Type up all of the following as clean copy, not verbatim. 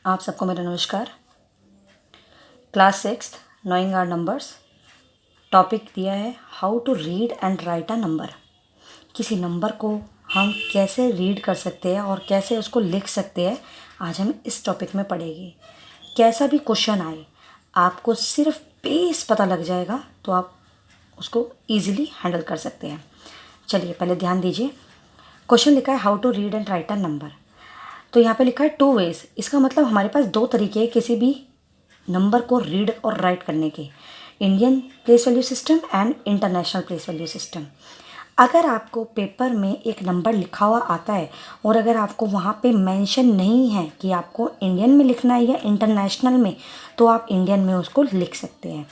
आप सबको मेरा नमस्कार। Class 6 knowing our numbers topic दिया है how to read and write a number. किसी नंबर को हम कैसे रीड कर सकते हैं और कैसे उसको लिख सकते हैं, आज हम इस टॉपिक में पढ़ेंगे। कैसा भी क्वेश्चन आए, आपको सिर्फ बेस पता लग जाएगा तो आप उसको ईजिली हैंडल कर सकते हैं। चलिए पहले ध्यान दीजिए। क्वेश्चन लिखा है how to read and write a number. तो यहाँ पे लिखा है 2 वेज। इसका मतलब हमारे पास 2 तरीके हैं किसी भी नंबर को रीड और राइट करने के, Indian place value system and international place value system. अगर आपको पेपर में एक नंबर लिखा हुआ आता है और अगर आपको वहाँ पे मेंशन नहीं है कि आपको इंडियन में लिखना है या इंटरनेशनल में, तो आप इंडियन में उसको लिख सकते हैं।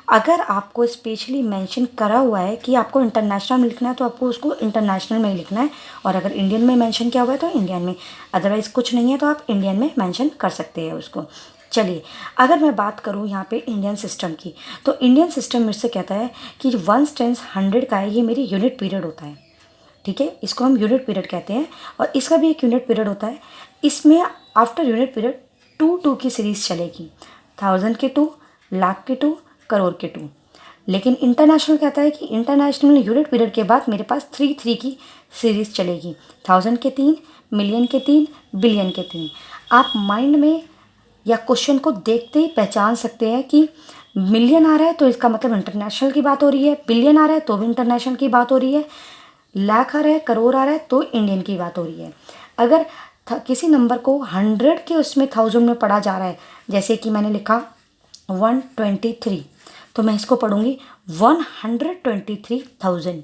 अगर आपको स्पेशली मेंशन करा हुआ है कि आपको इंटरनेशनल में लिखना है तो आपको उसको इंटरनेशनल में ही लिखना है, और अगर इंडियन में मेंशन किया हुआ है तो इंडियन में, अदरवाइज़ कुछ नहीं है तो आप इंडियन में मेंशन कर सकते हैं उसको। चलिए अगर मैं बात करूँ यहाँ पे इंडियन सिस्टम की, तो इंडियन सिस्टम मेरे से कहता है कि 1 टेंस 100 का है, ये मेरी यूनिट पीरियड होता है। ठीक है, इसको हम यूनिट पीरियड कहते हैं और इसका भी एक यूनिट पीरियड होता है। इसमें आफ्टर यूनिट पीरियड 2 की सीरीज़ चलेगी, 1000 के 2, लाख के 2, करोड़ के 2। लेकिन इंटरनेशनल कहता है कि इंटरनेशनल यूनिट पीरियड के बाद मेरे पास 3 की सीरीज़ चलेगी, 1000 के 3, मिलियन के 3, बिलियन के 3। आप माइंड में या क्वेश्चन को देखते ही पहचान सकते हैं कि मिलियन आ रहा है तो इसका मतलब इंटरनेशनल की बात हो रही है, बिलियन आ रहा है तो भी इंटरनेशनल की बात हो रही है, लाख आ रहा है, करोड़ आ रहा है तो इंडियन की बात हो रही है। अगर किसी नंबर को 100 के उसमें 1000 में पढ़ा जा रहा है, जैसे कि मैंने लिखा 123, तो मैं इसको पढ़ूंगी 123,000,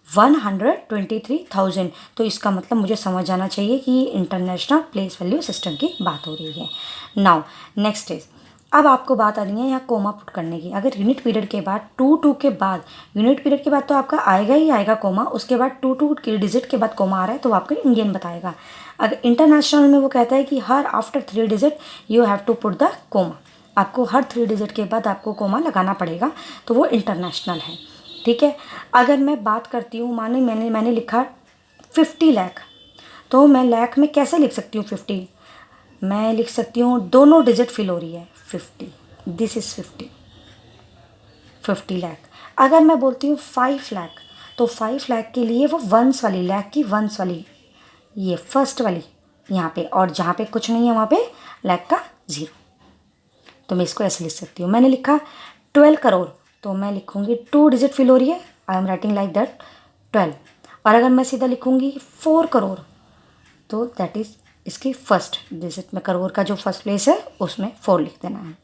123,000। तो इसका मतलब मुझे समझ आना चाहिए कि इंटरनेशनल प्लेस वैल्यू सिस्टम की बात हो रही है। नाउ नेक्स्ट इज, अब आपको बात आ रही है यहाँ कोमा पुट करने की। अगर यूनिट पीरियड के बाद 2 के बाद, यूनिट पीरियड के बाद तो आपका आएगा ही आएगा कोमा, उसके बाद 2 के डिजिट के बाद कोमा आ रहा है तो आपका इंडियन बताएगा। अगर इंटरनेशनल में वो कहता है कि हर after 3 digit you have to put the comma, आपको हर 3 डिजिट के बाद आपको कोमा लगाना पड़ेगा, तो वो इंटरनेशनल है। ठीक है, अगर मैं बात करती हूँ, माने मैंने लिखा 50 लाख, तो मैं लाख में कैसे लिख सकती हूँ 50? मैं लिख सकती हूँ दोनों डिजिट फिल हो रही है 50, दिस इज़ 50 लाख। अगर मैं बोलती हूँ 5 लाख, तो 5 लाख के लिए वो वंस वाली, लाख की वंस वाली, ये फर्स्ट वाली यहाँ पे, और जहाँ पे कुछ नहीं है वहाँ पे लाख का 0। तो मैं इसको ऐसे लिख सकती हूँ। मैंने लिखा 12 करोड़, तो मैं लिखूँगी 2 डिजिट फिल हो रही है, I am writing like that 12। और अगर मैं सीधा लिखूँगी 4 करोड़, तो दैट इज़ इसकी फर्स्ट डिजिट में, करोड़ का जो फर्स्ट प्लेस है उसमें 4 लिख देना है।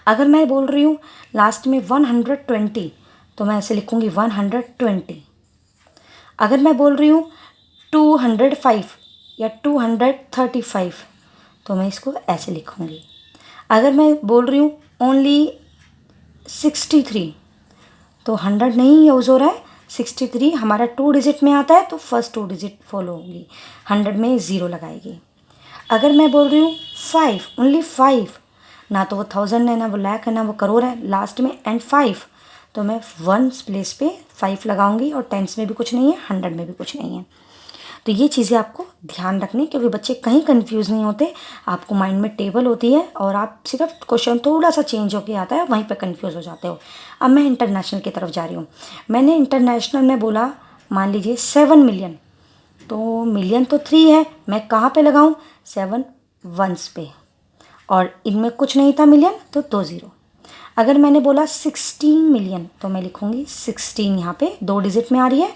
अगर मैं बोल रही हूँ लास्ट में 120, तो मैं ऐसे लिखूँगी 120। अगर मैं बोल रही हूँ 205 या 235, तो मैं इसको ऐसे लिखूँगी। अगर मैं बोल रही हूँ ओनली 63, तो 100 नहीं यूज़ हो रहा है, 63 हमारा 2 डिजिट में आता है तो फर्स्ट 2 डिजिट फॉलो होंगी, 100 में 0 लगाएगी। अगर मैं बोल रही हूँ 5, ओनली 5, ना तो वो 1000 है, ना वो लाख है, ना वो करोड़ है, लास्ट में एंड 5, तो मैं 1 प्लेस पे 5 लगाऊंगी, और टेंस में भी कुछ नहीं है, 100 में भी कुछ नहीं है। तो ये चीज़ें आपको ध्यान रखनी, क्योंकि बच्चे कहीं कंफ्यूज नहीं होते, आपको माइंड में टेबल होती है और आप सिर्फ क्वेश्चन थोड़ा सा चेंज होके आता है, वहीं पे कंफ्यूज हो जाते हो। अब मैं इंटरनेशनल की तरफ जा रही हूँ। मैंने इंटरनेशनल में बोला, मान लीजिए 7 मिलियन, तो मिलियन तो 3 है, मैं कहाँ पे लगाऊँ? 7 वंस पे, और इनमें कुछ नहीं था मिलियन, तो 2 0। अगर मैंने बोला 16 मिलियन, तो मैं लिखूँगी 16, यहाँ पे 2 डिजिट में आ रही है,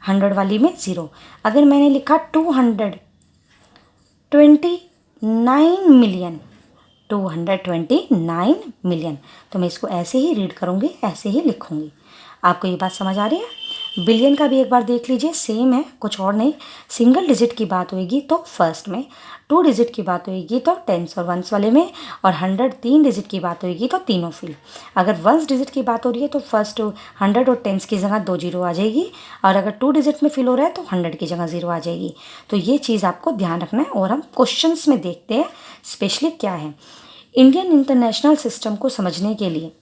100 वाली में 0। अगर मैंने लिखा 229 मिलियन, 229 मिलियन, तो मैं इसको ऐसे ही रीड करूँगी, ऐसे ही लिखूँगी। आपको ये बात समझ आ रही है? बिलियन का भी एक बार देख लीजिए, सेम है, कुछ और नहीं। सिंगल डिजिट की बात होएगी तो फर्स्ट में, 2 डिजिट की बात होएगी तो टेंस और वंस वाले में, और 100 3 डिजिट की बात होएगी तो तीनों फील्ड। अगर वंस डिजिट की बात हो रही है तो फर्स्ट 100 और टेंस की जगह 2 0 आ जाएगी, और अगर 2 डिजिट में फिल हो रहा है तो 100 की जगह 0 आ जाएगी। तो ये चीज़ आपको ध्यान रखना है। और हम क्वेश्चंस में देखते हैं स्पेशली क्या है। इंडियन इंटरनेशनल सिस्टम को समझने के लिए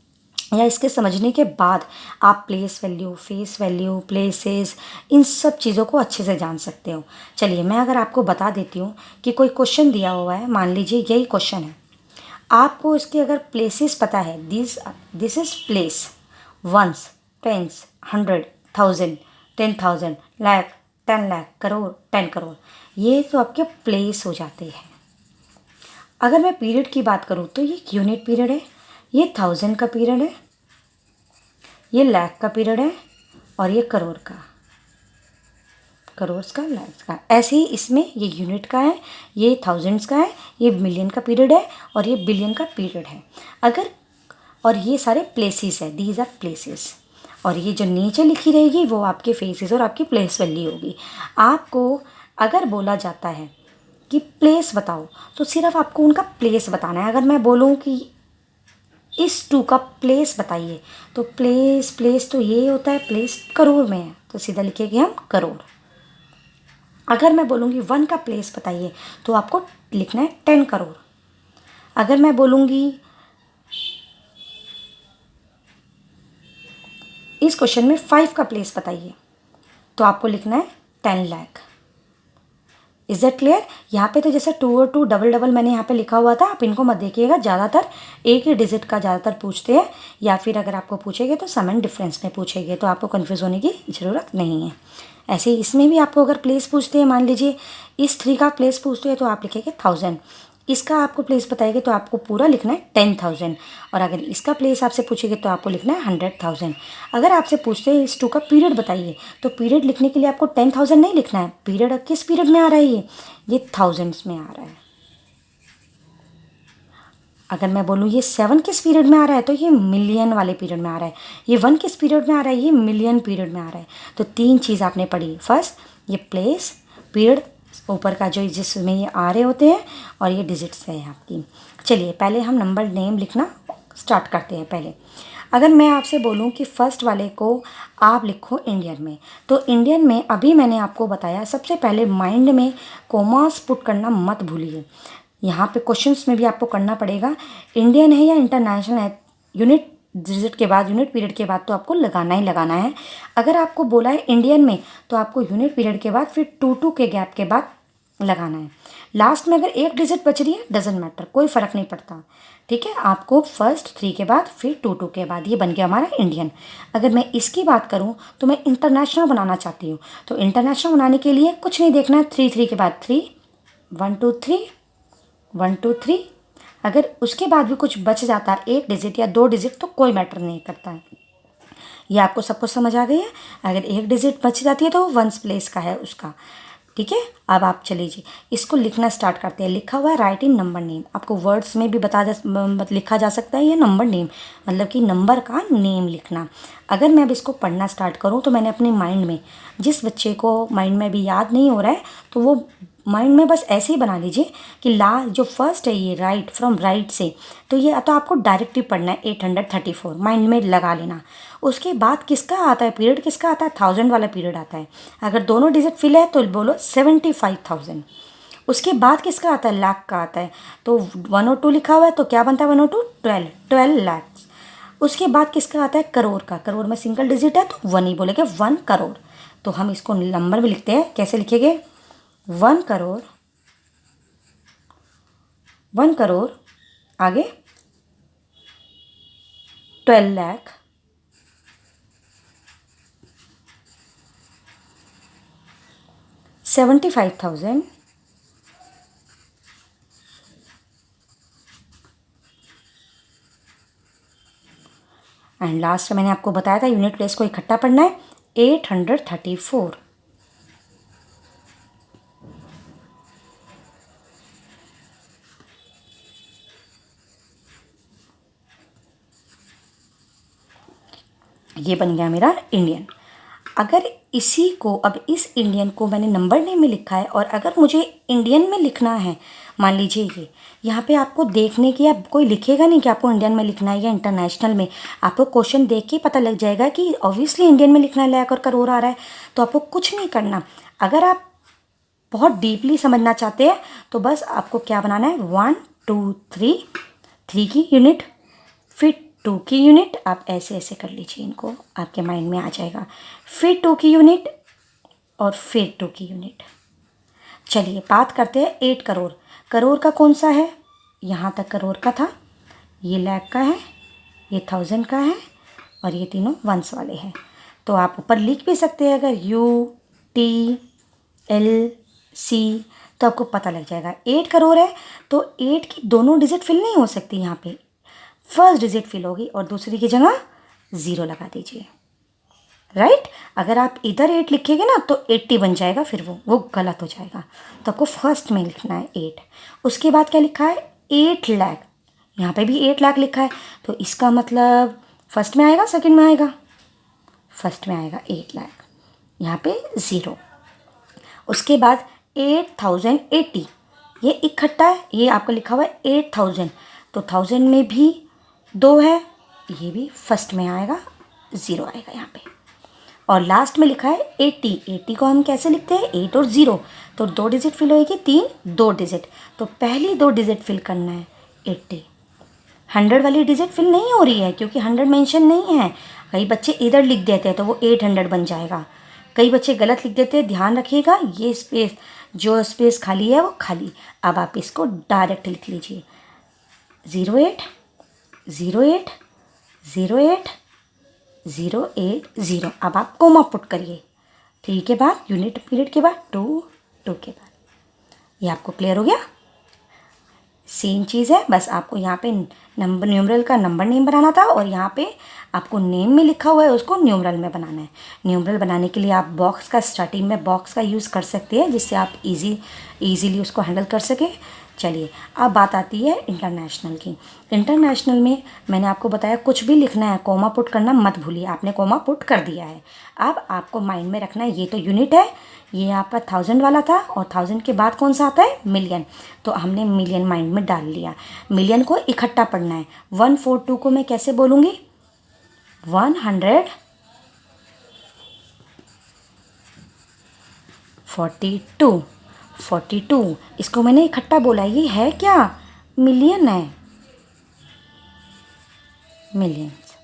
या इसके समझने के बाद आप place value, face value, places, इन सब चीज़ों को अच्छे से जान सकते हो। चलिए मैं अगर आपको बता देती हूँ कि कोई क्वेश्चन दिया हुआ है, मान लीजिए यही क्वेश्चन है, आपको इसके अगर प्लेसेस पता है, this is place, ones, tens, 100, 1000, 10,000, lakh, 10 lakh, crore, 10 crore, ये तो आपके प्लेस हो जाते हैं। अगर मैं पीरियड की बात करूँ तो ये यूनिट पीरियड है, ये 1000 का पीरियड है, ये लाख का पीरियड है, और ये करोड़ का, करोड़ का, लाख का। ऐसे ही इसमें ये यूनिट का है, ये थाउजेंड्स का है, ये मिलियन का पीरियड है, और ये बिलियन का पीरियड है। अगर, और ये सारे प्लेसेस है, दीज आर प्लेसेस। और ये जो नीचे लिखी रहेगी वो आपके फेसेस और आपकी प्लेस वैल्यू होगी। आपको अगर बोला जाता है कि प्लेस बताओ, तो सिर्फ आपको उनका प्लेस बताना है। अगर मैं बोलूँ कि इस टू का प्लेस बताइए, तो प्लेस, प्लेस तो ये होता है, प्लेस करोड़ में है, तो सीधा लिखेंगे हम करोड़। अगर मैं बोलूँगी 1 का प्लेस बताइए, तो आपको लिखना है 10 करोड़। अगर मैं बोलूँगी इस क्वेश्चन में 5 का प्लेस बताइए, तो आपको लिखना है 10 लाख। Is that clear? यहाँ पे तो जैसे 2 और 2 डबल डबल मैंने यहाँ पे लिखा हुआ था, आप इनको मत देखिएगा। ज़्यादातर एक ही डिजिट का ज़्यादातर पूछते हैं, या फिर अगर आपको पूछेंगे तो सम एंड डिफरेंस में पूछेंगे, तो आपको कन्फ्यूज़ होने की ज़रूरत नहीं है। ऐसे ही इसमें भी आपको अगर प्लेस पूछते हैं, मान लीजिए इस 3 का प्लेस पूछते हैं, तो आप लिखेंगे 1000। इसका आपको प्लेस बताएंगे तो आपको पूरा लिखना है 10,000। और अगर इसका प्लेस आपसे पूछेंगे तो आपको लिखना है 100,000। अगर आपसे पूछते हैं इस 2 का पीरियड बताइए, तो पीरियड लिखने के लिए आपको 10,000 नहीं लिखना है। पीरियड किस पीरियड में आ रहा है, ये थाउजेंड्स में आ रहा है। अगर मैं बोलूँ ये 7 किस पीरियड में आ रहा है, तो ये मिलियन वाले पीरियड में आ रहा है। ये 1 किस पीरियड में आ रहा है, ये मिलियन पीरियड में आ रहा है। तो 3 चीज़ आपने पढ़ी। फर्स्ट ये प्लेस, पीरियड, ऊपर का जो जिसमें ये आ रहे होते हैं, और ये डिजिट्स है आपकी। चलिए पहले हम नंबर नेम लिखना स्टार्ट करते हैं। पहले अगर मैं आपसे बोलूं कि फर्स्ट वाले को आप लिखो इंडियन में, तो इंडियन में अभी मैंने आपको बताया, सबसे पहले माइंड में कोमास पुट करना मत भूलिए। यहाँ पे क्वेश्चंस में भी आपको करना पड़ेगा, इंडियन है या इंटरनेशनल है, यूनिट डिजिट के बाद, यूनिट पीरियड के बाद तो आपको लगाना ही लगाना है। अगर आपको बोला है इंडियन में, तो आपको यूनिट पीरियड के बाद फिर 2 के गैप के बाद लगाना है। लास्ट में अगर एक डिजिट बच रही है, डजेंट मैटर, कोई फ़र्क नहीं पड़ता। ठीक है, आपको फर्स्ट 3 के बाद फिर 2 के बाद, ये बन गया हमारा इंडियन। अगर मैं इसकी बात करूँ तो मैं इंटरनेशनल बनाना चाहती हूँ, तो इंटरनेशनल बनाने के लिए कुछ नहीं देखना है, 3 के बाद 3, 1 2 3, 1 2 3। अगर उसके बाद भी कुछ बच जाता है, एक डिजिट या 2 डिजिट, तो कोई मैटर नहीं करता है। ये आपको सब कुछ समझ आ गई है? अगर एक डिजिट बच जाती है तो वंस प्लेस का है उसका। ठीक है, अब आप चलीजिए इसको लिखना स्टार्ट करते हैं। लिखा हुआ है राइट इन नंबर नेम, आपको वर्ड्स में भी लिखा जा सकता है ये नंबर नेम, मतलब कि नंबर का नेम लिखना। अगर मैं अब इसको पढ़ना स्टार्ट करूँ, तो मैंने अपने माइंड में, जिस बच्चे को माइंड में भी याद नहीं हो रहा है, तो वो माइंड में बस ऐसे ही बना लीजिए कि जो फर्स्ट है ये राइट, फ्रॉम राइट से, तो ये तो आपको डायरेक्टली पढ़ना है 834, माइंड में लगा लेना। उसके बाद किसका आता है पीरियड, किसका आता है, 1000 वाला पीरियड आता है। अगर दोनों डिजिट फिल है तो बोलो 75,000। उसके बाद किसका आता है, लाख का आता है, तो 102 लिखा हुआ है, तो क्या बनता है 102, 12 लाख। उसके बाद किसका आता है, करोड़ का, करोड़ में सिंगल डिजिट है तो 1 ही बोलेंगे, 1 करोड़। तो हम इसको नंबर में लिखते हैं, कैसे लिखेंगे, 1 करोड़, 1 करोड़, आगे 12 लाख, 75,000, एंड लास्ट मैंने आपको बताया था यूनिट प्लेस को इकट्ठा पढ़ना है, 834। ये बन गया मेरा इंडियन। अगर इसी को, अब इस इंडियन को मैंने नंबर नेम में लिखा है, और अगर मुझे इंडियन में लिखना है, मान लीजिए ये यहाँ पे आपको देखने की, आप कोई लिखेगा नहीं कि आपको इंडियन में लिखना है या इंटरनेशनल में, आपको क्वेश्चन देख के पता लग जाएगा कि ऑब्वियसली इंडियन में लिखना है, लाख और करोड़ आ रहा है, तो आपको कुछ नहीं करना। अगर आप बहुत डीपली समझना चाहते हैं, तो बस आपको क्या बनाना है, 1 2 3, 3 की यूनिट, फिर 2 की यूनिट, आप ऐसे ऐसे कर लीजिए, इनको आपके माइंड में आ जाएगा। फिर 2 की यूनिट और फिर 2 की यूनिट। चलिए बात करते हैं 8 करोड़। करोड़ का कौन सा है, यहाँ तक करोड़ का था, ये लाख का है, ये 1000 का है और ये तीनों वंस वाले हैं। तो आप ऊपर लिख भी सकते हैं, अगर UTLC, तो आपको पता लग जाएगा। 8 करोड़ है तो 8 की दोनों डिजिट फिल नहीं हो सकती, यहाँ पे फर्स्ट डिजिट फिल होगी और दूसरी की जगह 0 लगा दीजिए, राइट। अगर आप इधर 8 लिखेंगे ना तो 80 बन जाएगा, फिर वो गलत हो जाएगा। तो आपको फर्स्ट में लिखना है 8। उसके बाद क्या लिखा है, 8 लाख, यहाँ पे भी 8 लाख लिखा है, तो इसका मतलब फर्स्ट में आएगा सेकंड में आएगा, फर्स्ट में आएगा 8 लाख, यहाँ पे 0। उसके बाद 8080, ये इकट्ठा है, ये आपका लिखा हुआ है 8000, तो 1000 में भी 2 है, ये भी फर्स्ट में आएगा, 0 आएगा यहाँ पे। और लास्ट में लिखा है 80 को हम कैसे लिखते हैं, 8 और 0, तो 2 डिजिट फिल होएगी, 3 2 डिजिट, तो पहली 2 डिजिट फिल करना है 80। 100 वाली डिजिट फिल नहीं हो रही है क्योंकि 100 मेंशन नहीं है। कई बच्चे इधर लिख देते हैं तो वो 800 बन जाएगा, कई बच्चे गलत लिख देते हैं, ध्यान रखिएगा। ये स्पेस, जो स्पेस खाली है वो खाली। अब आप इसको डायरेक्ट लिख लीजिए, 08 08 08 080। अब आप कोमा पुट करिए, 3 के बाद यूनिट पीरियड के बाद 2 2 के बाद। ये आपको क्लियर हो गया। सेम चीज़ है, बस आपको यहाँ पे नंबर न्यूमरल का नंबर नेम बनाना था और यहाँ पे आपको नेम में लिखा हुआ है उसको न्यूमरल में बनाना है। न्यूमरल बनाने के लिए आप बॉक्स का, स्टार्टिंग में बॉक्स का यूज़ कर सकते हैं जिससे आप इजीली उसको हैंडल कर सकें। चलिए अब बात आती है इंटरनेशनल की। इंटरनेशनल में मैंने आपको बताया कुछ भी लिखना है कोमा पुट करना मत भूलिए, आपने कोमा पुट कर दिया है। अब आपको माइंड में रखना है ये तो यूनिट है, ये आपका 1000 वाला था और 1000 के बाद कौन सा आता है, मिलियन। तो हमने मिलियन माइंड में डाल लिया। मिलियन को इकट्ठा पढ़ना है। 142 को मैं कैसे बोलूँगी, 142 42, इसको मैंने इकट्ठा बोला। ये है क्या, मिलियन है, मिलियंस।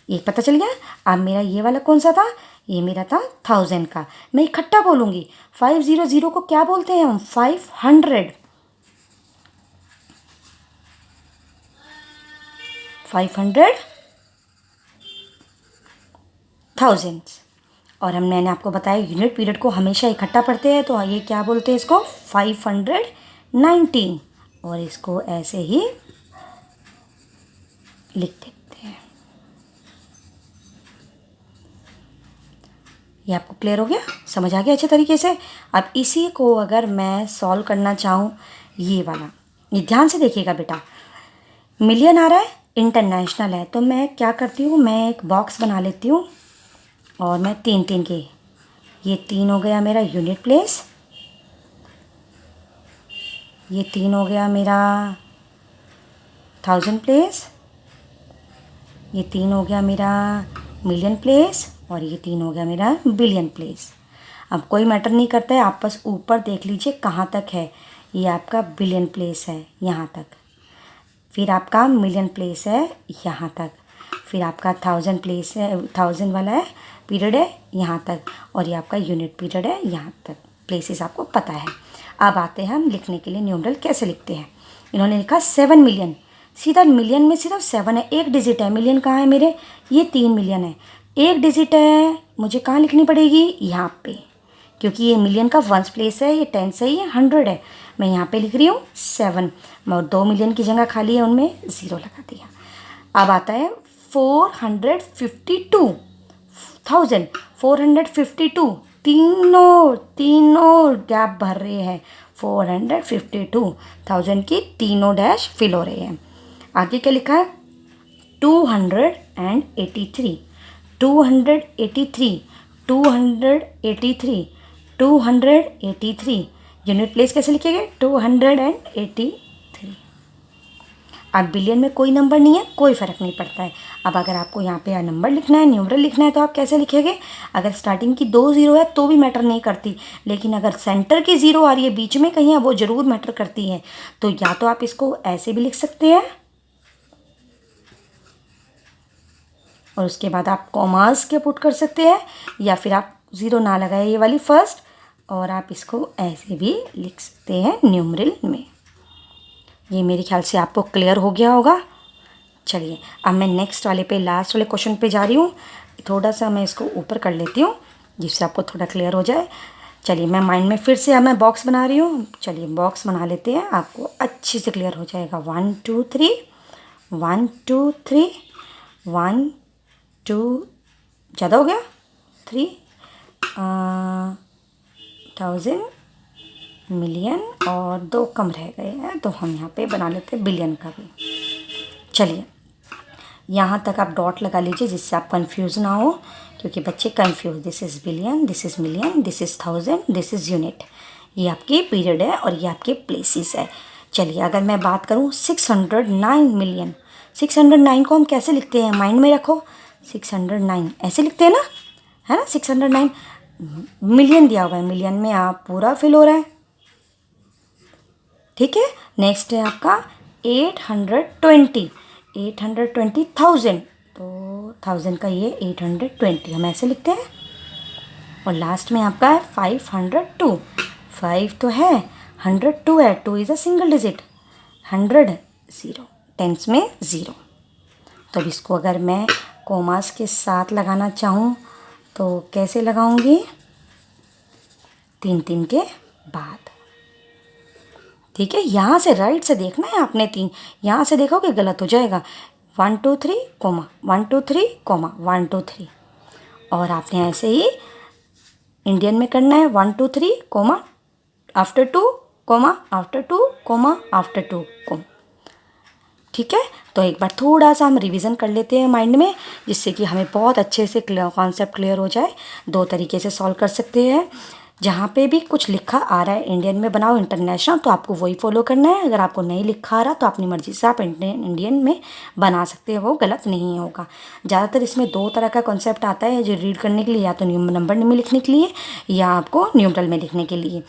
ये पता चल गया। अब मेरा ये वाला कौन सा था, ये मेरा था 1000 का, मैं इकट्ठा बोलूँगी। 500 को क्या बोलते हैं हम, 500 1000s। और मैंने आपको बताया यूनिट पीरियड को हमेशा इकट्ठा पढ़ते हैं, तो ये क्या बोलते हैं इसको, 519, और इसको ऐसे ही लिख देते हैं। ये आपको क्लियर हो गया, समझ आ गया अच्छे तरीके से। अब इसी को अगर मैं सॉल्व करना चाहूँ, ये वाला, ये ध्यान से देखिएगा बेटा। मिलियन आ रहा है, इंटरनेशनल है, तो मैं क्या करती हूँ, मैं एक बॉक्स बना लेती हूँ और मैं 3 के, ये 3 हो गया मेरा यूनिट प्लेस, ये 3 हो गया मेरा 1000 प्लेस, ये 3 हो गया मेरा मिलियन प्लेस और ये 3 हो गया मेरा बिलियन प्लेस। अब कोई मैटर नहीं करता है, आप बस ऊपर देख लीजिए कहाँ तक है। ये आपका बिलियन प्लेस है यहाँ तक, फिर आपका मिलियन प्लेस है यहाँ तक, फिर आपका 1000 प्लेस है, 1000 वाला है पीरियड है यहाँ तक, और ये आपका यूनिट पीरियड है यहाँ तक। प्लेसेस आपको पता है। अब आते हैं हम लिखने के लिए न्यूमरल कैसे लिखते हैं। इन्होंने लिखा 7 मिलियन, सीधा मिलियन में सिर्फ 7 है, एक डिजिट है। मिलियन कहाँ है मेरे, ये 3 मिलियन है, एक डिजिट है, मुझे कहाँ लिखनी पड़ेगी, यहाँ पे, क्योंकि ये मिलियन का वंस प्लेस है, ये 10 से ही 100 है। मैं यहाँ पे लिख रही हूँ 7, और 2 मिलियन की जगह खाली है, उनमें 0 लगा दिया। अब आता है 452,000, 452, तीनों गैप भर रहे हैं। 452,000 की तीनों डैश फिल हो रहे हैं। आगे क्या लिखा है, 283, 283, 283, 283। यूनिट प्लेस कैसे लिखेंगे, 283। अब बिलियन में कोई नंबर नहीं है, कोई फ़र्क नहीं पड़ता है। अब अगर आपको यहाँ पे नंबर लिखना है, न्यूमरल लिखना है, तो आप कैसे लिखेंगे। अगर स्टार्टिंग की 2 0 है तो भी मैटर नहीं करती, लेकिन अगर सेंटर की 0 आ रही है बीच में कहीं है, वो ज़रूर मैटर करती है। तो या तो आप इसको ऐसे भी लिख सकते हैं, और उसके बाद आप कॉमास के पुट कर सकते हैं, या फिर आप ज़ीरो ना लगाए ये वाली फर्स्ट, और आप इसको ऐसे भी लिख सकते हैं न्यूमरल में। ये मेरे ख्याल से आपको क्लियर हो गया होगा। चलिए अब मैं नेक्स्ट वाले पे, लास्ट वाले क्वेश्चन पे जा रही हूँ। थोड़ा सा मैं इसको ऊपर कर लेती हूँ जिससे आपको थोड़ा क्लियर हो जाए। चलिए मैं माइंड में फिर से अब मैं बॉक्स बना रही हूँ। चलिए बॉक्स बना लेते हैं, आपको अच्छे से क्लियर हो जाएगा। 1 2 3, 1 2 3, 1 2, ज़्यादा हो गया 3, 1000, मिलियन, और 2 कम रह गए हैं तो हम यहाँ पे बना लेते हैं बिलियन का भी। चलिए यहाँ तक आप डॉट लगा लीजिए जिससे आप कंफ्यूज ना हो, क्योंकि बच्चे confuse, this is billion, this is million, this is 1000, this is unit. ये आपकी पीरियड है और ये आपके प्लेसेस है। चलिए अगर मैं बात करूँ 609 मिलियन, 609 को हम कैसे लिखते हैं, माइंड में रखो। 609 ऐसे लिखते हैं ना, है ना। 609 मिलियन दिया हुआ है, मिलियन में आप पूरा फिल हो रहा है, ठीक है। नेक्स्ट है आपका 820, 820,000, तो 1000 का ये 820 हम ऐसे लिखते हैं। और लास्ट में आपका है 502, 5 तो है, 102 है, 2 is a single digit, 100 0, tens में 0। तो अब इसको अगर मैं कोमास के साथ लगाना चाहूँ तो कैसे लगाऊंगी, 3 3 के बाद, ठीक है। यहाँ से राइट से देखना है आपने, 3 यहाँ से देखोगे गलत हो जाएगा। 1 2 3 कोमा, 1 2 3 कोमा, 1 2 3, और आपने ऐसे ही इंडियन में करना है। 1 2 3 comma, after 2 comma, after 2 comma, after 2 comma, ठीक है। तो एक बार थोड़ा सा हम रिवीजन कर लेते हैं माइंड में, जिससे कि हमें बहुत अच्छे से कॉन्सेप्ट क्लियर हो जाए। 2 तरीके से सॉल्व कर सकते हैं। जहाँ पे भी कुछ लिखा आ रहा है इंडियन में बनाओ, इंटरनेशनल, तो आपको वही फॉलो करना है। अगर आपको नहीं लिखा आ रहा तो अपनी मर्ज़ी से आप इंडियन में बना सकते हैं, वो गलत नहीं होगा। ज़्यादातर इसमें 2 तरह का कॉन्सेप्ट आता है जो रीड करने के लिए, या तो नंबर में लिखने के लिए या आपको न्यूमरल में लिखने के लिए।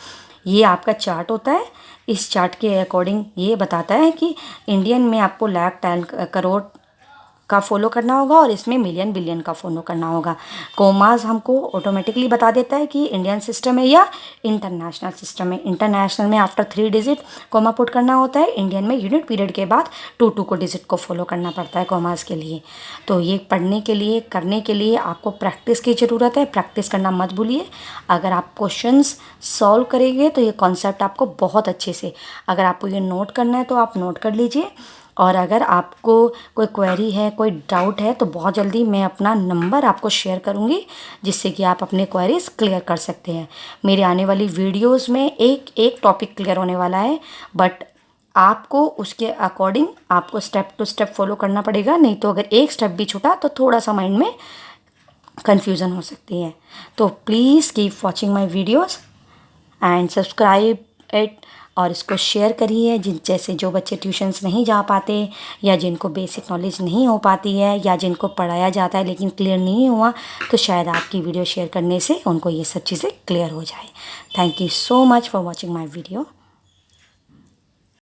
ये आपका चार्ट होता है, इस चार्ट के अकॉर्डिंग ये बताता है कि इंडियन में आपको लाख 10 करोड़ का फॉलो करना होगा और इसमें मिलियन बिलियन का फॉलो करना होगा। कोमास हमको ऑटोमेटिकली बता देता है कि इंडियन सिस्टम है या इंटरनेशनल सिस्टम है। इंटरनेशनल में आफ्टर 3 डिजिट कोमा पुट करना होता है, इंडियन में यूनिट पीरियड के बाद 2 को डिजिट को फॉलो करना पड़ता है कोमास के लिए। तो ये पढ़ने के लिए, करने के लिए आपको प्रैक्टिस की ज़रूरत है। प्रैक्टिस करना मत भूलिए। अगर आप क्वेश्चंस सॉल्व करेंगे तो ये कॉन्सेप्ट आपको बहुत अच्छे से, अगर आपको ये नोट करना है तो आप नोट कर लीजिए। और अगर आपको कोई क्वेरी है, कोई डाउट है, तो बहुत जल्दी मैं अपना नंबर आपको शेयर करूँगी, जिससे कि आप अपने क्वेरीज क्लियर कर सकते हैं। मेरे आने वाली वीडियोस में एक एक टॉपिक क्लियर होने वाला है, बट आपको उसके अकॉर्डिंग आपको स्टेप टू स्टेप फॉलो करना पड़ेगा। नहीं तो अगर एक स्टेप भी छूटा तो थोड़ा सा माइंड में कन्फ्यूज़न हो सकती है। तो please keep watching my videos and subscribe it, और इसको शेयर करिए जैसे जो बच्चे ट्यूशन्स नहीं जा पाते, या जिनको बेसिक नॉलेज नहीं हो पाती है, या जिनको पढ़ाया जाता है लेकिन क्लियर नहीं हुआ, तो शायद आपकी वीडियो शेयर करने से उनको ये सब चीज़ें क्लियर हो जाए। Thank you so much for watching my video.